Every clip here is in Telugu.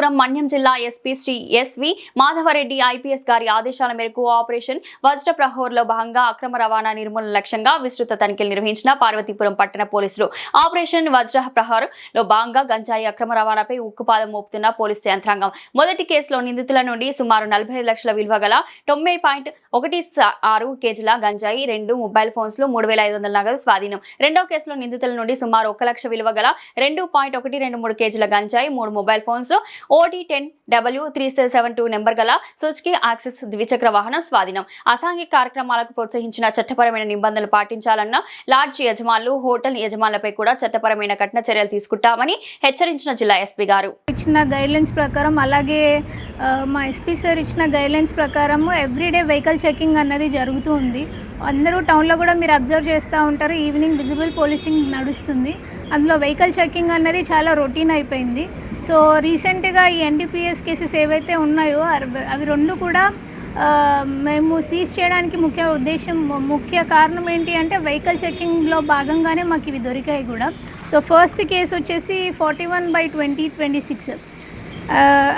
పార్వతీపురం మన్యం జిల్లా SP Shri SV Madhava Reddy IPS గారి ఆదేశాల మేరకు ఆపరేషన్ వజ్ర ప్రహోర్లో భాగంగా అక్రమ రవాణా నిర్మూలన లక్ష్యంగా విస్తృత తనిఖీలు నిర్వహించిన పార్వతీపురం పట్టణ పోలీసులు ఆపరేషన్ వజ్ర ప్రహర్ లో భాగంగా గంజాయి అక్రమ రవాణాపై ఉక్కుపాదం మోపుతున్న పోలీసు యంత్రాంగం మొదటి కేసులో నిందితుల నుండి సుమారు 45 లక్షల విలువ గల 90.16 కేజీల గంజాయి, 2 మొబైల్ ఫోన్స్లు, 3500 నగదు స్వాధీనం. రెండో కేసులో నిందితుల నుండి సుమారు 1 లక్ష విలువ గల 2.123 కేజీల గంజాయి, 3 మొబైల్ ఫోన్స్, OD10W3772 నెంబర్ గల సుజుకి యాక్సెస్ ద్విచక్ర వాహనం స్వాధీనం. అసాంఘిక కార్యక్రమాలకు ప్రోత్సహించిన చట్టపరమైన నిబంధనలు పాటించాలన్న లాడ్జ్ యజమానులు, హోటల్ యజమానులపై కూడా చట్టపరమైన కఠిన చర్యలు తీసుకుంటామని హెచ్చరించిన జిల్లా ఎస్పీ గారు. ఇచ్చిన గైడ్లైన్స్ ప్రకారం అలాగే మా ఎస్పీ సార్ ఇచ్చిన గైడ్లైన్స్ ప్రకారం ఎవ్రీడే వెహికల్ చెకింగ్ అన్నది జరుగుతూ ఉంది. అందరూ టౌన్లో కూడా మీరు అబ్జర్వ్ చేస్తూ ఉంటారు, ఈవినింగ్ విజిబుల్ పోలీసింగ్ నడుస్తుంది. అందులో వెహికల్ చెకింగ్ అన్నది చాలా రొటీన్ అయిపోయింది. సో రీసెంట్గా ఈ ఎన్డీపీఎస్ కేసెస్ ఏవైతే ఉన్నాయో అవి రెండు కూడా మేము సీజ్ చేయడానికి ముఖ్య కారణం ఏంటి అంటే వెహికల్ చెకింగ్లో భాగంగానే మాకు ఇవి దొరికాయి కూడా. సో ఫస్ట్ కేసు వచ్చేసి 41/2026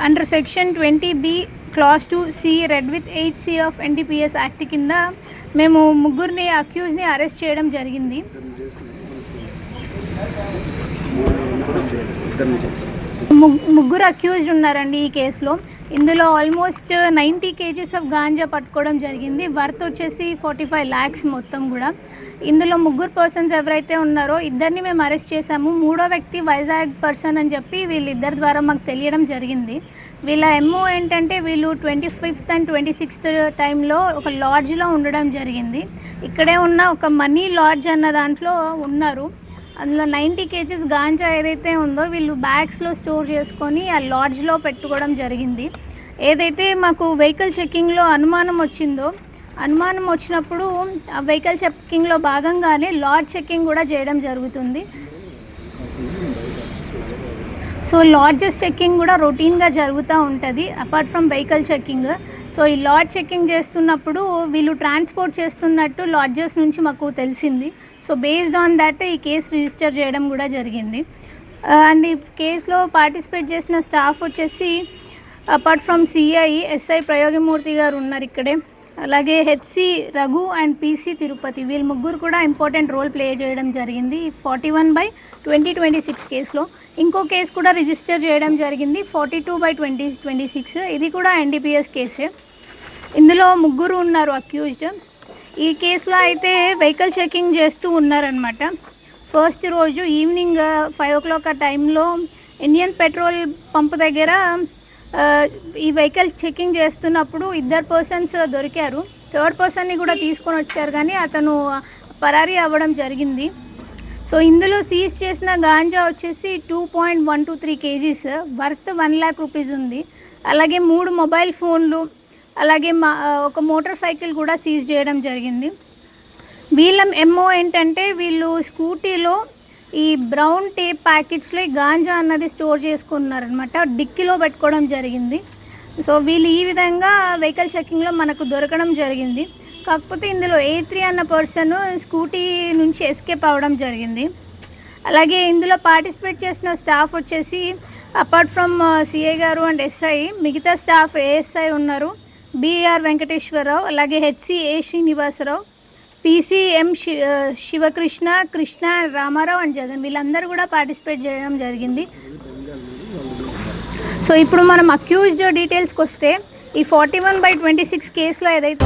under section 20B class 2C red with 8C of NDPS act కింద మేము ముగ్గురిని అక్యూజ్ని అరెస్ట్ చేయడం జరిగింది. ముగ్గురు అక్యూజ్డ్ ఉన్నారండి ఈ కేసులో. ఇందులో ఆల్మోస్ట్ 90 కేజీస్ ఆఫ్ గాంజా పట్టుకోవడం జరిగింది. వర్త్ వచ్చేసి 45 lakhs మొత్తం కూడా. ఇందులో ముగ్గురు పర్సన్స్ ఎవరైతే ఉన్నారో ఇద్దరిని మేము అరెస్ట్ చేశాము. మూడో వ్యక్తి వైజాగ్ పర్సన్ అని చెప్పి వీళ్ళిద్దరి ద్వారా మాకు తెలియడం జరిగింది. వీళ్ళ ఎంఓ ఏంటంటే వీళ్ళు 25th and 26th టైంలో ఒక లాడ్జ్లో ఉండడం జరిగింది. ఇక్కడే ఉన్న ఒక మనీ లాడ్జ్ అన్న దాంట్లో ఉన్నారు. అందులో 90 కేజీస్ గాంజా ఏదైతే ఉందో వీళ్ళు బ్యాగ్స్లో స్టోర్ చేసుకొని ఆ లాడ్జ్లో పెట్టుకోవడం జరిగింది. ఏదైతే మాకు వెహికల్ చెకింగ్లో అనుమానం వచ్చినప్పుడు ఆ వెహికల్ చెకింగ్లో భాగంగానే లాడ్జ్ చెకింగ్ కూడా చేయడం జరుగుతుంది. సో లాడ్జెస్ చెకింగ్ కూడా రొటీన్గా జరుగుతూ ఉంటుంది apart from vehicle checking. So ఈ లాడ్జ్ చెకింగ్ చేస్తున్నప్పుడు వీళ్ళు ట్రాన్స్పోర్ట్ చేస్తున్నట్టు లాడ్జెస్ నుంచి మాకు తెలిసింది. సో బేస్డ్ ఆన్ దట్ ఈ కేసు రిజిస్టర్ చేయడం కూడా జరిగింది. అండ్ ఈ కేసులో పార్టిసిపేట్ చేసిన స్టాఫ్ వచ్చేసి అపార్ట్ ఫ్రమ్ సిఐ ఎస్ఐ ప్రయోగమూర్తి గారు ఉన్నారు ఇక్కడే, అలాగే HC Raghu and PC Tirupati, వీళ్ళు ముగ్గురు కూడా ఇంపార్టెంట్ రోల్ ప్లే చేయడం జరిగింది 41/2026 కేసులో. ఇంకో కేసు కూడా రిజిస్టర్ చేయడం జరిగింది 42/2026, ఇది కూడా ఎన్డీపీఎస్ కేసే. ఇందులో ముగ్గురు ఉన్నారు అక్యూజ్డ్. ఈ కేసులో అయితే వెహికల్ చెకింగ్ చేస్తూ ఉన్నారనమాట. ఫస్ట్ రోజు ఈవినింగ్ 5 o'clock ఆ టైంలో ఇండియన్ పెట్రోల్ పంప్ దగ్గర ఈ వెహికల్ చెకింగ్ చేస్తున్నప్పుడు 2 పర్సన్స్ దొరికారు. 3rd పర్సన్ని కూడా తీసుకొని వచ్చారు కానీ అతను పరారీ అవ్వడం జరిగింది. సో ఇందులో సీజ్ చేసిన గాంజా వచ్చేసి 2.123 కేజీస్ వర్త్ 1 lakh rupees ఉంది. అలాగే 3 మొబైల్ ఫోన్లు, అలాగే ఒక మోటార్ సైకిల్ కూడా సీజ్ చేయడం జరిగింది. వీళ్ళ ఎంఓ ఏంటంటే వీళ్ళు స్కూటీలో ఈ బ్రౌన్ టేప్ ప్యాకెట్స్లో ఈ గాంజా అన్నది స్టోర్ చేసుకున్నారనమాట, డిక్కీలో పెట్టుకోవడం జరిగింది. సో వీళ్ళు ఈ విధంగా వెహికల్ చెకింగ్లో మనకు దొరకడం జరిగింది. కాకపోతే ఇందులో A3 అన్న పర్సన్ స్కూటీ నుంచి ఎస్కేప్ అవ్వడం జరిగింది. అలాగే ఇందులో పార్టిసిపేట్ చేసిన స్టాఫ్ వచ్చేసి అపార్ట్ ఫ్రమ్ సిఐ గారు అండ్ ఎస్ఐ మిగతా స్టాఫ్ ఏఎస్ఐ ఉన్నారు, బిఆర్ వెంకటేశ్వరరావు, అలాగే HC A Srinivasa Rao, PCM Siva Krishna, Krishna, Rama Rao and Jagan, వీళ్ళందరూ కూడా పార్టిసిపేట్ చేయడం జరిగింది. సో ఇప్పుడు మనం అక్యూజ్డ్ డీటెయిల్స్కి వస్తే ఈ 41/26 కేసులో ఏదైతే